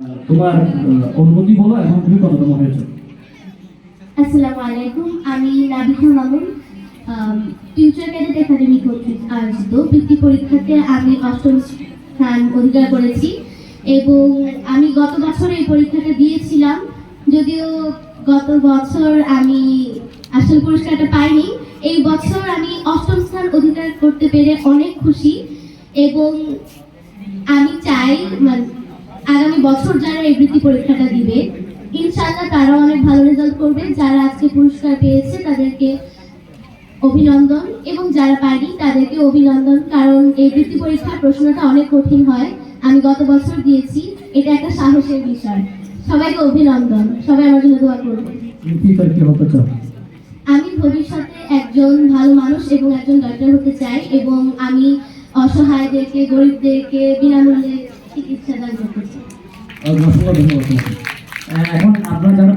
তোমার অনুভূতি বলো এখন তুমি কততম হয়েছো? আসসালামু আলাইকুম, আমি Nabiha Mamun. Future cadet academy কর্তৃক আয়োজিত বৃত্তি পরীক্ষাতে আমি ৮ম স্থান অধিকার করেছি এবং আমি গত বছর এই পরীক্ষাটা দিয়েছিলাম। যদিও গত বছর আমি আসল পুরস্কারটা পাইনি, এই বছর আমি ৮ম স্থান অধিকার করতে পেরে অনেক খুশি এবং আমি চাই আগামী বছর যারা এই বৃত্তি পরীক্ষাটা দিবে ইনশাআল্লাহ তারা অনেক ভালো রেজাল্ট করবে। যারা আজকে পুরস্কার পেয়েছে তাদেরকে অভিনন্দন এবং যারা পায়নি তাদেরকে অভিনন্দন, কারণ এই বৃত্তি পরীক্ষার প্রশ্নটা অনেক কঠিন হয়। আমি গত বছর দিয়েছি, এটা একটা সাহসের বিষয়। সবাইকে অভিনন্দন, সবাই আমার জন্য দোয়া করবেন। আমি ভবিষ্যতে একজন ভালো মানুষ এবং একজন ডক্টর হতে চাই এবং আমি অসহায়দেরকে, গরিবদেরকে বিনামূল্যে চিকিৎসা দান করতে চাই। ধন্যবাদ। এখন আপনারা যারা